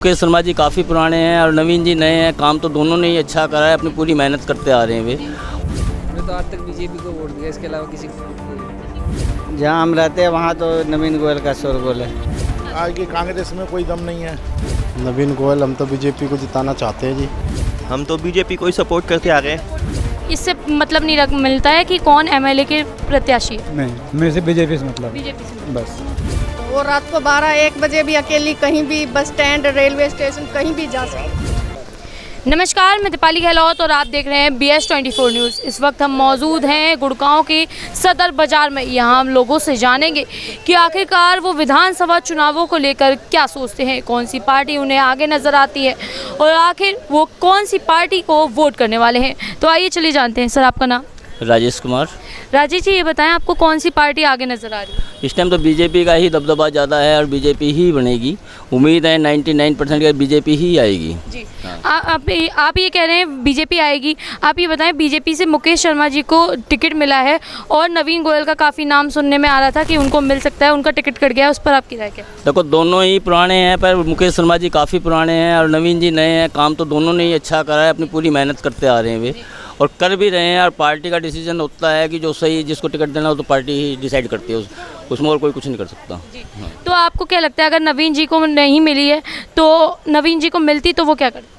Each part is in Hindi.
मुकेश शर्मा जी काफ़ी पुराने हैं और नवीन जी नए हैं। काम तो दोनों ने ही अच्छा करा है, अपनी पूरी मेहनत करते आ रहे हैं वे। मैं तो आज तक बीजेपी को वोट दिया, इसके अलावा किसी को वोट नहीं। जहाँ हम रहते हैं वहाँ तो नवीन गोयल का शोरगुल है। आज की कांग्रेस में कोई दम नहीं है। नवीन गोयल, हम तो बीजेपी को जिताना चाहते हैं जी। हम तो बीजेपी को ही सपोर्ट करते आ रहे हैं। इससे मतलब नहीं मिलता है कि कौन एमएलए के प्रत्याशी है। नहीं, मेरे से बीजेपी से मतलब बीजेपी से बस। वो रात को 12-1 बजे भी अकेली कहीं भी बस स्टैंड, रेलवे स्टेशन कहीं भी जा सकती। नमस्कार, मैं दीपाली गहलोत और आप देख रहे हैं BS24 न्यूज़। इस वक्त हम मौजूद हैं गुड़गांव के सदर बाज़ार में। यहाँ हम लोगों से जानेंगे कि आखिरकार वो विधानसभा चुनावों को लेकर क्या सोचते हैं, कौन सी पार्टी उन्हें आगे नज़र आती है और आखिर वो कौन सी पार्टी को वोट करने वाले हैं। तो आइए चलिए जानते हैं। सर, आपका नाम? राजेश कुमार। राजेश जी, ये बताएं आपको कौन सी पार्टी आगे नज़र आ रही है? इस टाइम तो बीजेपी का ही दबदबा ज़्यादा है और बीजेपी ही बनेगी। उम्मीद है 99% का बीजेपी ही आएगी जी। आप ये कह रहे हैं बीजेपी आएगी। आप ये बताएं, बीजेपी से मुकेश शर्मा जी को टिकट मिला है और नवीन गोयल का काफ़ी नाम सुनने में आ रहा था कि उनको मिल सकता है, उनका टिकट कट गया है, उस पर आपकी राय क्या? देखो, दोनों ही पुराने हैं, पर मुकेश शर्मा जी काफ़ी पुराने हैं और नवीन जी नए हैं। काम तो दोनों ने ही अच्छा करा है, अपनी पूरी मेहनत करते आ रहे हैं वे और कर भी रहे हैं। और पार्टी का डिसीजन होता है कि जो सही, जिसको टिकट देना हो तो पार्टी ही डिसाइड करती है, उसमें और कोई कुछ नहीं कर सकता। हाँ। तो आपको क्या लगता है, अगर नवीन जी को नहीं मिली है तो नवीन जी को मिलती तो वो क्या करते?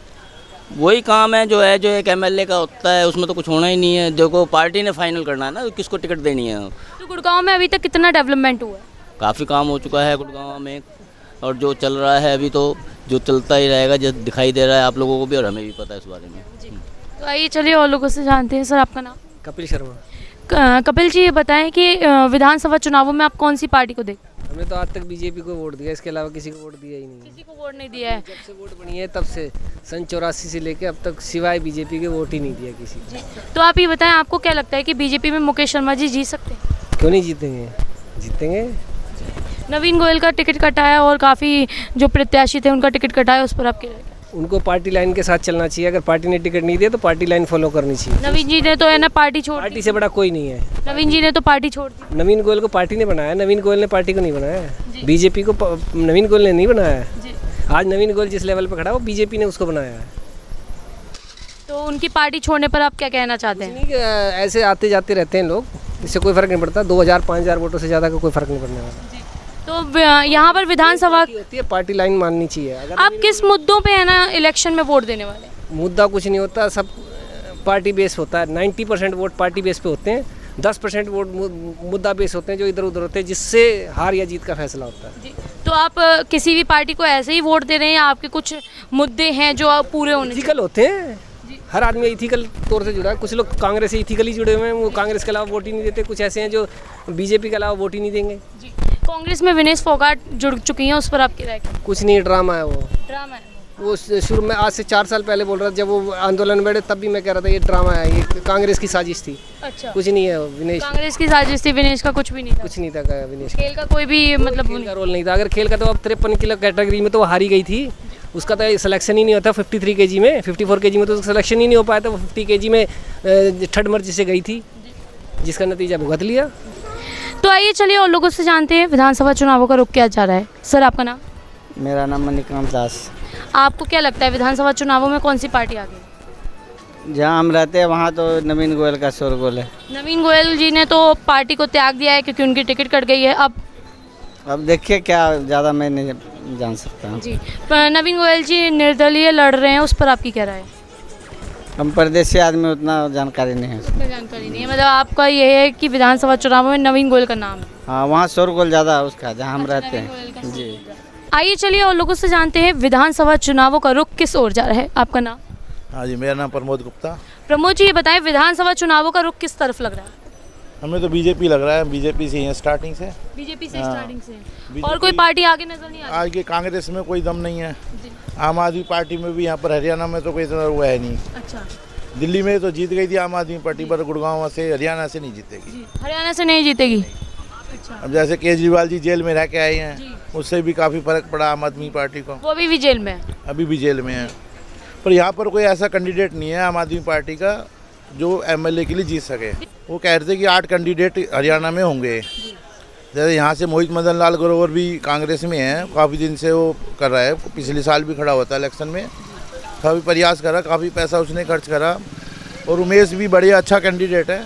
वही काम है जो एक एमएलए का होता है, उसमें तो कुछ होना ही नहीं है। देखो, पार्टी ने फाइनल करना है ना किसको टिकट देनी है। तो गुड़गांव में अभी तक कितना डेवलपमेंट हुआ है? काफ़ी काम हो चुका है गुड़गांव में और जो चल रहा है अभी तो जो चलता ही रहेगा, जो दिखाई दे रहा है आप लोगों को भी और हमें भी पता है इस बारे में। तो आइए चलिए और लोगों से जानते हैं। सर, आपका नाम? कपिल शर्मा। कपिल जी, ये बताएं कि विधानसभा चुनावों में आप कौन सी पार्टी को देखते? हमने तो आज तक बीजेपी को वोट दिया, इसके अलावा किसी को वोट दिया ही नहीं। किसी को वोट नहीं दिया है। जब से वोट बनी है तब से सन 84 से लेके अब तक सिवाय बीजेपी के वोट ही नहीं दिया किसी को। तो आप ये बताएं, आपको क्या लगता है कि बीजेपी में मुकेश शर्मा जी जीत सकते हैं? क्यों नहीं जीतेंगे, जीतेंगे। नवीन गोयल का टिकट कटा है और काफ़ी जो प्रत्याशी थे उनका टिकट कटा है, उस पर आपकी राय क्या? उनको पार्टी लाइन के साथ चलना चाहिए। अगर पार्टी ने टिकट नहीं दिया तो पार्टी लाइन फॉलो करनी चाहिए। नवीन जी ने तो है ना पार्टी छोड़ दी। पार्टी से बड़ा कोई नहीं है। नवीन जी ने तो पार्टी छोड़ दी। नवीन गोयल को पार्टी ने बनाया, नवीन गोयल ने पार्टी को नहीं बनाया। बीजेपी को नवीन गोयल ने नहीं बनाया। आज नवीन गोयल जिस लेवल पर खड़ा है वो बीजेपी ने उसको बनाया है। तो उनकी पार्टी छोड़ने पर आप क्या कहना चाहते हैं? नहीं, ऐसे आते जाते रहते हैं लोग, इससे कोई फर्क नहीं पड़ता। 2000-5000 वोटों से ज़्यादा का कोई फर्क नहीं पड़ने वाला। तो यहाँ पर विधानसभा होती है, पार्टी लाइन माननी चाहिए। अगर आप किस मुद्दों पे है ना इलेक्शन में वोट देने वाले हैं? मुद्दा कुछ नहीं होता, सब पार्टी बेस होता है। 90% वोट पार्टी बेस पे होते हैं, 10% वोट मुद्दा बेस होते हैं जो इधर उधर होते हैं, जिससे हार या जीत का फैसला होता है। तो आप किसी भी पार्टी को ऐसे ही वोट दे रहे हैं या आपके कुछ मुद्दे हैं जो आप पूरे होने इथिकल होते हैं? हर आदमी इथिकल तौर से जुड़ा है। कुछ लोग कांग्रेस से इथिकली जुड़े हुए हैं, वो कांग्रेस के अलावा वोट ही नहीं देते। कुछ ऐसे हैं जो बीजेपी के अलावा वोट ही नहीं देंगे। कांग्रेस में विनेश फोगाट जुड़ चुकी हैं, उस पर आपकी राय क्या? कुछ नहीं, ड्रामा है वो। ड्रामा है वो शुरू में, आज से 4 साल पहले बोल रहा था, जब वो आंदोलन में बैठे तब भी मैं कह रहा था ये ड्रामा है, ये कांग्रेस की साजिश थी। अच्छा, कुछ नहीं है विनेश। कांग्रेस की साजिश थी, विनेश का कुछ भी नहीं था। कुछ नहीं था विनेश। खेल का कोई भी मतलब खेल का रोल नहीं था। अगर खेल का तो अब 53 किलो कैटेगरी में तो वो हारी गई थी। उसका तो सिलेक्शन ही नहीं होता। 53 kg में, 54 kg में तो उसका सिलेक्शन ही नहीं हो पाया था। वो 50 kg में थर्ड मर्जी से गई थी, जिसका नतीजा भुगत लिया। तो आइए चलिए और लोगों से जानते हैं विधानसभा चुनावों का रुख क्या जा रहा है। सर, आपका नाम? मेरा नाम मणिकांत दास। आपको क्या लगता है विधानसभा चुनावों में कौन सी पार्टी आगे? जहाँ हम रहते हैं वहाँ तो नवीन गोयल का शोरगुल है। नवीन गोयल जी ने तो पार्टी को त्याग दिया है क्योंकि उनकी टिकट कट गई है। अब देखिए, क्या ज़्यादा मैं नहीं जान सकता जी। नवीन गोयल जी निर्दलीय लड़ रहे हैं, उस पर आपकी क्या राय है? हम परदेसी आदमी, उतना जानकारी नहीं है। उतना जानकारी नहीं है, मतलब आपका ये है कि विधानसभा चुनावों में नवीन गोयल का नाम है। हाँ, वहाँ शोरगुल ज़्यादा है उसका, जहाँ हम रहते हैं जी। आइए चलिए और लोगों से जानते हैं विधानसभा चुनावों का रुख किस ओर जा रहा है। आपका नाम? हाँ जी, मेरा नाम प्रमोद गुप्ता। प्रमोद जी, ये बताएं विधानसभा चुनावों का रुख किस तरफ लग रहा है? हमें तो बीजेपी लग रहा है, बीजेपी से ही है स्टार्टिंग से। बीजेपी से स्टार्टिंग से, और कोई पार्टी आगे नजर नहीं आ रही? आज की कांग्रेस में कोई दम नहीं है। आम आदमी पार्टी में भी यहाँ पर हरियाणा में तो कोई इतना हुआ है नहीं। अच्छा, दिल्ली में तो जीत गई थी आम आदमी पार्टी, पर गुड़गांव से, हरियाणा से नहीं जीतेगी। हरियाणा से नहीं जीतेगी। अब जैसे केजरीवाल जी जेल में रह के आए हैं, उससे भी काफ़ी फर्क पड़ा आम आदमी पार्टी को। वो अभी भी जेल में है? अभी भी जेल में है। पर यहाँ पर कोई ऐसा कैंडिडेट नहीं है आम आदमी पार्टी का जो एमएलए के लिए जीत सके। वो कह रहे थे कि 8 कैंडिडेट हरियाणा में होंगे, जैसे यहाँ से मोहित मदन लाल ग्रोवर भी कांग्रेस में है, काफ़ी दिन से वो कर रहा है, पिछले साल भी खड़ा हुआ था इलेक्शन में, काफ़ी प्रयास करा, काफ़ी पैसा उसने खर्च करा। और उमेश भी बढ़िया अच्छा कैंडिडेट है।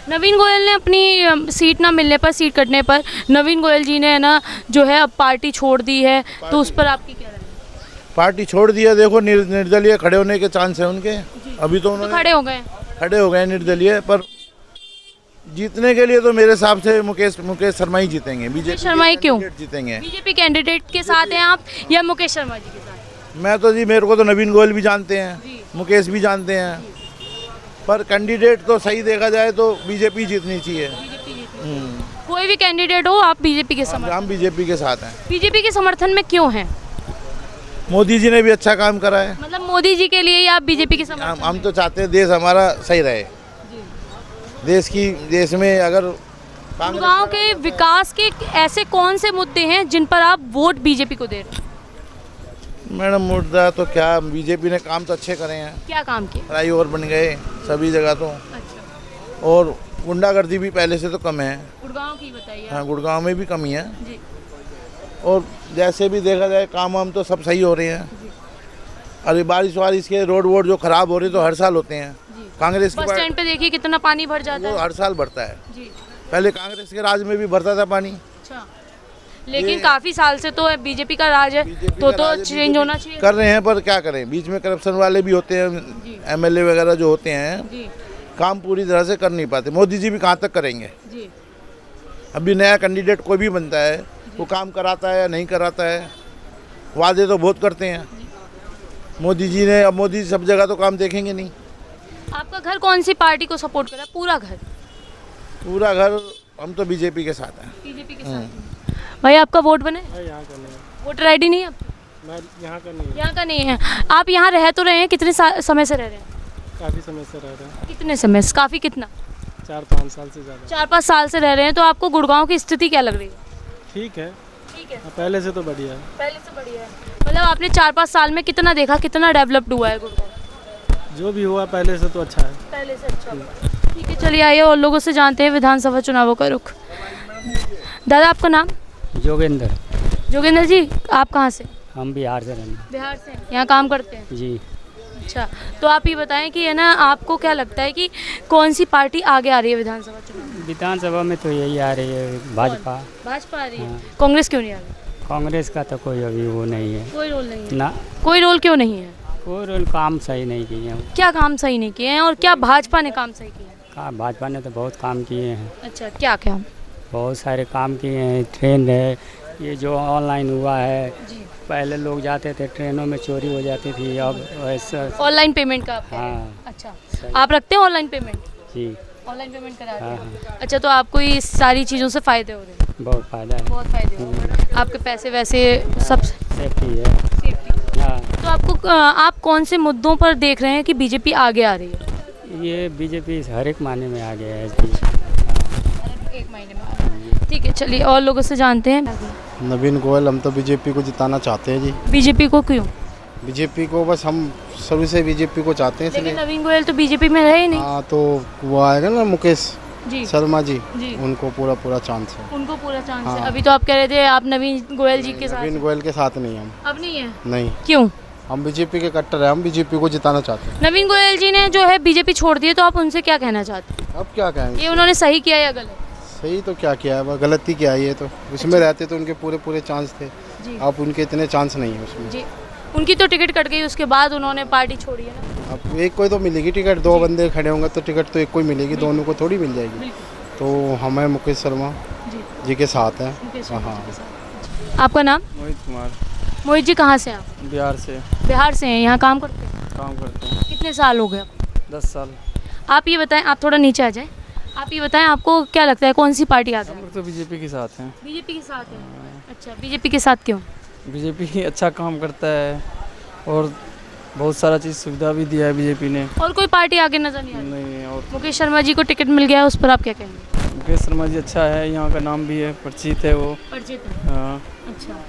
नवीन गोयल ने अपनी सीट ना मिलने पर, सीट कटने पर नवीन गोयल जी ने ना जो है अब पार्टी छोड़ दी है, तो उस पर आपकी क्या राय है? पार्टी छोड़ दिया, देखो निर्दलीय खड़े होने के चांस है उनके। अभी तो उन्होंने खड़े हो गए निर्दलीय, पर जीतने के लिए तो मेरे हिसाब से मुकेश शर्मा ही जीतेंगे। बीजेपी शर्मा ही क्यों जीतेंगे? बीजेपी कैंडिडेट के साथ हैं आप या मुकेश शर्मा जी के साथ? मैं तो जी, मेरे को तो नवीन गोयल भी जानते हैं, मुकेश भी जानते हैं, पर कैंडिडेट तो सही देखा जाए तो बीजेपी जीतनी चाहिए। कोई भी कैंडिडेट हो, आप बीजेपी के समर्थन? हम बीजेपी के साथ हैं। बीजेपी के समर्थन में क्यों हैं? मोदी जी ने भी अच्छा काम करा है। मतलब मोदी जी के लिए ही आप बीजेपी के समर्थन? हम तो चाहते हैं देश हमारा सही रहे, देश में अगर गांव के विकास के ऐसे कौन से मुद्दे हैं जिन पर आप वोट बीजेपी को दे रहे हैं? मैडम मुद्दा तो क्या, बीजेपी ने काम तो अच्छे करे हैं। क्या काम किए? फ्लाईओवर बन गए सभी जगह तो। अच्छा। और गुंडागर्दी भी पहले से तो कम है। गुड़गांव की बताइए। हाँ, गुड़गांव में भी कमी है जी। और जैसे भी देखा जाए काम वाम तो सब सही हो रहे हैं। अरे बारिश के रोड जो खराब हो रहे तो हर साल होते हैं। कांग्रेस बस स्टैंड पे देखिए कितना पानी भर जाता है। हर साल बढ़ता है जी। पहले कांग्रेस के राज में भी भरता था पानी। अच्छा, लेकिन काफी साल से तो बीजेपी का राज है, तो चेंज होना चाहिए। कर रहे हैं, पर क्या करें, बीच में करप्शन वाले भी होते हैं, एमएलए वगैरह जो होते हैं जी। काम पूरी तरह से कर नहीं पाते। मोदी जी भी कहाँ तक करेंगे जी। अभी नया कैंडिडेट कोई भी बनता है, वो काम कराता है या नहीं कराता है, वादे तो बहुत करते हैं मोदी जी ने। अब मोदी सब जगह तो काम देखेंगे नहीं। आपका घर कौन सी पार्टी को सपोर्ट कर रहा है? पूरा घर हम तो बीजेपी के साथ हैं। बीजेपी के साथ। भाई आपका वोट बने? यहाँ का नहीं, वोटर आईडी नहीं है? मैं यहाँ का नहीं, यहाँ का नहीं है। आप यहाँ रह तो रहे हैं, कितने समय से रह रहे हैं? काफ़ी समय से रह रहे हैं। कितने समय से? काफ़ी कितना? 4-5 साल से ज़्यादा। 4-5 साल से रह रहे हैं, तो आपको गुड़गांव की स्थिति क्या लग रही है? ठीक है, ठीक है, पहले से तो बढ़िया है। पहले से बढ़िया है। मतलब आपने 4-5 साल में कितना देखा, कितना डेवलप्ड हुआ है गुड़गांव? जो भी हुआ पहले से तो अच्छा है। पहले से अच्छा हुआ। ठीक है, चलिए आइए और लोगों से जानते हैं विधानसभा चुनावों का रुख। दादा आपका नाम? जोगेंद्र। जोगेंद्र जी, आप कहाँ से? हम बिहार से रहने। बिहार से? यहाँ काम करते हैं? जी। अच्छा, तो आप ये बताएं कि है ना, आपको क्या लगता है कि कौन सी पार्टी आगे आ रही है विधानसभा चुनाव? विधानसभा में तो यही आ रही है, भाजपा। भाजपा आ रही है। हाँ। कांग्रेस क्यों नहीं आ रही? कांग्रेस का तो कोई अभी वो नहीं है। कोई रोल नहीं है ना, कोई रोल क्यों नहीं है? कोई रोल काम सही नहीं किए हैं। क्या काम सही नहीं किए हैं और क्या भाजपा ने काम सही किया है? भाजपा ने तो बहुत काम किए हैं। अच्छा, क्या क्या? बहुत सारे काम किए हैं। ट्रेन है, ये जो ऑनलाइन हुआ है, पहले लोग जाते थे ट्रेनों में चोरी हो जाती थी, अब वैसा ऑनलाइन पेमेंट का? हाँ। अच्छा, आप रखते हैं ऑनलाइन पेमेंट? जी, ऑनलाइन पेमेंट कराते हाँ, हैं। अच्छा, तो आपको ये सारी चीज़ों से फ़ायदे हो रहे हैं? बहुत फ़ायदा है। बहुत फ़ायदे हो रहे हैं। आपके पैसे वैसे सब सेफ्टी है। सेफ्टी। हाँ। तो आपको आप कौन से मुद्दों पर देख रहे हैं कि बीजेपी आगे आ रही है? ये बीजेपी हर एक मायने में आगे है। एक महीने में। ठीक है, चलिए और लोगों से जानते हैं। नवीन गोयल, हम तो बीजेपी को जिताना चाहते हैं जी। बीजेपी को क्यों? बीजेपी को बस हम शुरू से बीजेपी को चाहते हैं, लेकिन इसलिए। नवीन गोयल तो बीजेपी में रहे ही नहीं। हाँ, तो वो आएगा ना मुकेश जी। शर्मा जी, जी। उनको पूरा चांस है। उनको पूरा चांस है। हाँ। अभी तो आप कह रहे थे आप नवीन गोयल जी के साथ। नवीन गोयल के साथ नहीं हम। अब नहीं है? नहीं, क्यों? हम बीजेपी के कट्टर हैं, हम बीजेपी को जिताना चाहते हैं। नवीन गोयल जी ने जो है बीजेपी छोड़ दी है, तो आप उनसे क्या कहना चाहते हैं? अब क्या कहेंगे, ये उन्होंने सही किया या गलत? सही तो क्या किया है, वह गलती किया है। ये तो उसमें रहते तो उनके पूरे चांस थे। जी। अब उनके इतने चांस नहीं है उसमें। जी, उनकी तो टिकट कट गई, उसके बाद उन्होंने पार्टी छोड़ी है ना। अब एक कोई तो मिलेगी टिकट, दो बंदे खड़े होंगे तो टिकट तो एक को ही मिलेगी, दोनों को थोड़ी मिल जाएगी। तो हमें मुकेश शर्मा जी के साथ हैं। हाँ। आपका नाम? मोहित कुमार। मोहित जी, कहाँ से हैं आप? बिहार से। बिहार से हैं, यहाँ काम करते हैं? काम करते हैं। कितने साल हो गए आपको? 10 साल। आप ये बताएं, आप थोड़ा नीचे आ जाएं। आप ये बताएं, आपको क्या लगता है कौन सी पार्टी आगे? हम लोग तो बीजेपी के साथ हैं। बीजेपी के साथ हैं। अच्छा, बीजेपी के साथ क्यों? बीजेपी अच्छा काम करता है और बहुत सारा चीज़ सुविधा भी दिया है बीजेपी ने। और कोई पार्टी आगे नजर नहीं आ रही? नहीं, और मुकेश शर्मा जी को टिकट मिल गया है, उस पर आप क्या कहेंगे? मुकेश शर्मा जी अच्छा है, यहाँ का नाम भी है, परिचित है वो। परिचित है। हाँ। अच्छा,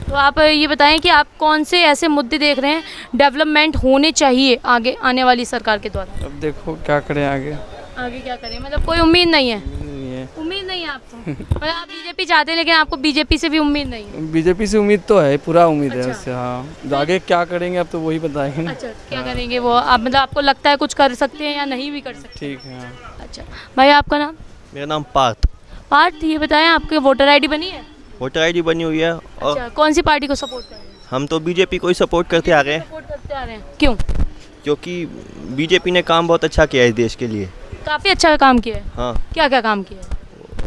तो आप ये बताएं कि आप कौन से ऐसे मुद्दे देख रहे हैं डेवलपमेंट होने चाहिए आगे आने वाली सरकार के द्वारा? अब देखो क्या करें आगे। आगे क्या करें, मतलब कोई उम्मीद नहीं है? नहीं है। उम्मीद नहीं है आपको? मतलब आप बीजेपी चाहते हैं लेकिन आपको बीजेपी से भी उम्मीद नहीं है? बीजेपी से उम्मीद तो है, पूरा उम्मीद है अच्छा। उससे। हाँ, आगे क्या करेंगे अब तो वही बताएंगे ना। अच्छा, क्या करेंगे वो आप, मतलब आपको लगता है कुछ कर सकते हैं या नहीं भी कर सकते? ठीक है। हाँ। अच्छा भाई, आपका नाम? मेरा नाम पार्थ। पार्थ, ये बताएं आपके वोटर आईडी बनी है? वोटर आईडी बनी हुई है और अच्छा, कौन सी पार्टी को सपोर्ट कर रहे हैं? हम तो बीजेपी को ही सपोर्ट करते आ रहे हैं, सपोर्ट करते आ रहे हैं, क्यों? क्योंकि बीजेपी ने काम बहुत अच्छा किया है इस देश के लिए। काफ़ी अच्छा काम किया है। हाँ, क्या क्या काम किया है?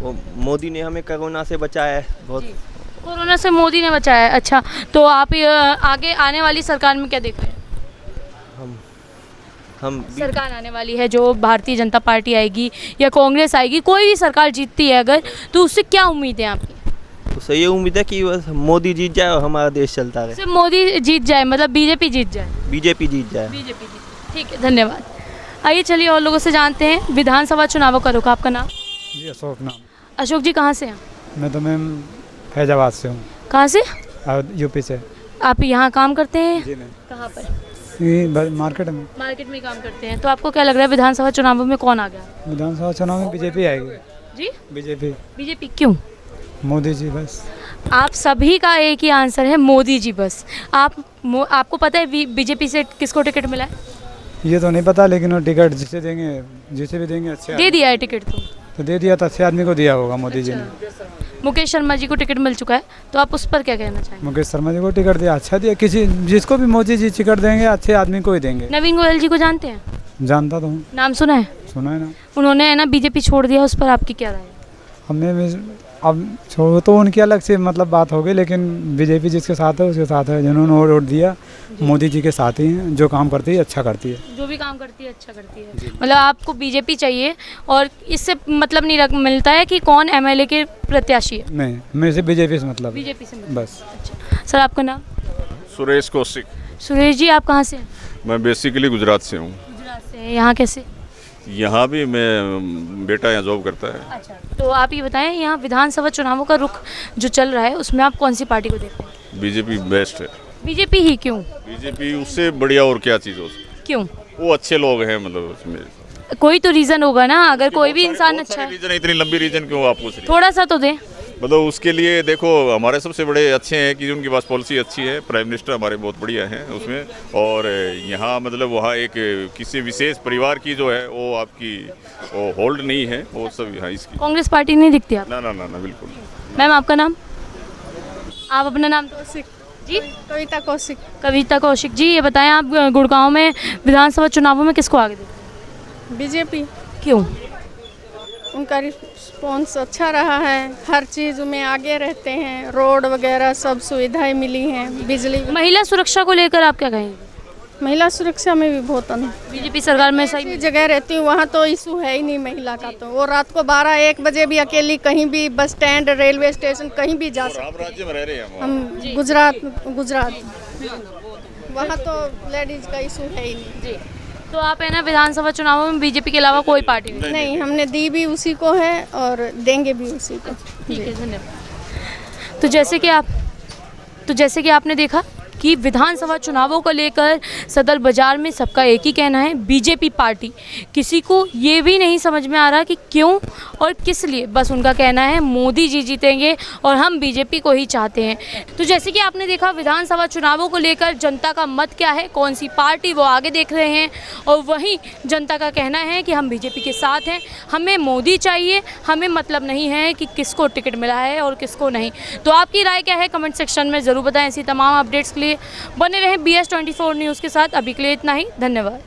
वो मोदी ने हमें कोरोना से बचाया है बहुत। कोरोना से मोदी ने बचाया है। अच्छा, तो आप आगे आने वाली सरकार में क्या देख रहे हैं? हम सरकार आने वाली है जो भारतीय जनता पार्टी आएगी या कांग्रेस आएगी, कोई भी सरकार जीतती है अगर, तो उससे क्या उम्मीद है आपकी? उससे ये उम्मीद है कि बस मोदी जीत जाए और हमारा देश चलता रहे। सिर्फ मोदी जीत जाए, मतलब बीजेपी जीत जाए? बीजेपी जीत जाए। बीजेपी जीत, ठीक है, धन्यवाद। आइए चलिए और लोगों से जानते हैं विधानसभा चुनावों का रुख। आपका नाम? जी अशोक नाम। अशोक जी, कहाँ से हैं? मैं तो मैम फैजाबाद से हूँ। कहाँ से? यूपी से। आप यहाँ काम करते हैं? जी नहीं, कहाँ पर? ये मार्केट में। मार्केट में काम करते हैं। तो आपको क्या लग रहा है विधानसभा चुनावों में कौन आ गया? विधानसभा चुनाव में बीजेपी आएगी। जी, बीजेपी। बीजेपी क्यों? मोदी जी बस। आप सभी का एक ही आंसर है, मोदी जी बस। आपको पता है बीजेपी से किसको टिकट मिला है? ये तो नहीं पता, लेकिन वो टिकट जिसे देंगे, जिसे भी देंगे अच्छे दे दिया है टिकट तो दे दिया, तो अच्छे आदमी को दिया होगा मोदी जी ने। मुकेश शर्मा जी को टिकट मिल चुका है, तो आप उस पर क्या कहना चाहेंगे? मुकेश शर्मा जी को टिकट दिया, अच्छा दिया। किसी जिसको भी मोदी जी टिकट देंगे अच्छे आदमी को ही देंगे। नवीन गोयल जी को जानते हैं? जानता तो हूँ। नाम सुना है? सुना है ना। उन्होंने है ना बीजेपी छोड़ दिया, उस पर आपकी क्या राय है? हमने अब छोड़ो तो उनकी अलग से मतलब बात हो गई, लेकिन बीजेपी जिसके साथ है उसके साथ है। जिन्होंने वोट दिया मोदी जी के साथ ही हैं, जो काम करती है अच्छा करती है। जो भी काम करती है अच्छा करती है, मतलब आपको बीजेपी चाहिए और इससे मतलब नहीं मिलता है कि कौन एमएलए के प्रत्याशी है? नहीं, मेरे से बीजेपी से मतलब। बीजेपी से मतलब। बस। अच्छा सर, आपका नाम? सुरेश कौशिक। सुरेश जी, आप कहाँ से हैं? मैं बेसिकली गुजरात से हूँ। गुजरात से हैं। यहाँ कैसे? यहाँ भी मैं बेटा यहाँ जॉब करता है। अच्छा, तो आप ये बताएं, यहाँ विधानसभा चुनावों का रुख जो चल रहा है उसमें आप कौन सी पार्टी को देखते हैं? बीजेपी बेस्ट है। बीजेपी ही क्यों? बीजेपी उससे बढ़िया और क्या चीज़ हो सकती? क्यों? वो अच्छे लोग हैं, मतलब उसमें कोई तो रीज़न होगा ना, अगर कोई भी इंसान अच्छा है। रीजन, इतनी लंबी रीजन क्यों आप पूछ रही हैं? थोड़ा सा तो दें। मतलब उसके लिए देखो, हमारे सबसे बड़े अच्छे हैं कि उनके पास पॉलिसी अच्छी है। प्राइम मिनिस्टर हमारे बहुत बढ़िया हैं उसमें। और यहाँ मतलब वहाँ एक किसी विशेष परिवार की जो है वो आपकी वो होल्ड नहीं है, वो सब यहाँ इसकी। कांग्रेस पार्टी नहीं दिखती आप? ना ना ना ना, बिल्कुल। मैम, आपका नाम? आप अपना नाम? कौशिक जी। कविता कौशिक। कविता कौशिक जी, ये बताएं आप गुड़गांव में विधानसभा चुनावों में किसको आगे देखते हैं? बीजेपी। क्यों? उनका रिस्पॉन्स अच्छा रहा है, हर चीज़ में आगे रहते हैं, रोड वगैरह सब सुविधाएं मिली हैं, बिजली। महिला सुरक्षा को लेकर आप क्या कहेंगे? महिला सुरक्षा में भी बहुत बीजेपी सरकार में सही जगह रहती हूँ, वहाँ तो इशू है ही नहीं महिला का। तो वो रात को 12-1 बजे भी अकेली कहीं भी बस स्टैंड, रेलवे स्टेशन कहीं भी जा सकते। आप राज्य में रह रहे हैं? हम गुजरात वहाँ तो लेडीज का इशू है ही नहीं जी। तो आप है ना विधानसभा चुनावों में बीजेपी के अलावा कोई पार्टी नहीं, हमने दी भी उसी को है और देंगे भी उसी को। ठीक है, धन्यवाद। तो जैसे कि आपने देखा कि विधानसभा चुनावों को लेकर सदर बाजार में सबका एक ही कहना है, बीजेपी पार्टी। किसी को ये भी नहीं समझ में आ रहा कि क्यों और किस लिए, बस उनका कहना है मोदी जी जीतेंगे और हम बीजेपी को ही चाहते हैं। तो जैसे कि आपने देखा विधानसभा चुनावों को लेकर जनता का मत क्या है, कौन सी पार्टी वो आगे देख रहे हैं, और वहीं जनता का कहना है कि हम बीजेपी के साथ हैं, हमें मोदी चाहिए, हमें मतलब नहीं है कि किसको टिकट मिला है और किसको नहीं। तो आपकी राय क्या है कमेंट सेक्शन में ज़रूर बताएं। ऐसी तमाम अपडेट्स के लिए बने रहें BS24 न्यूज़ के साथ। अभी के लिए इतना ही, धन्यवाद।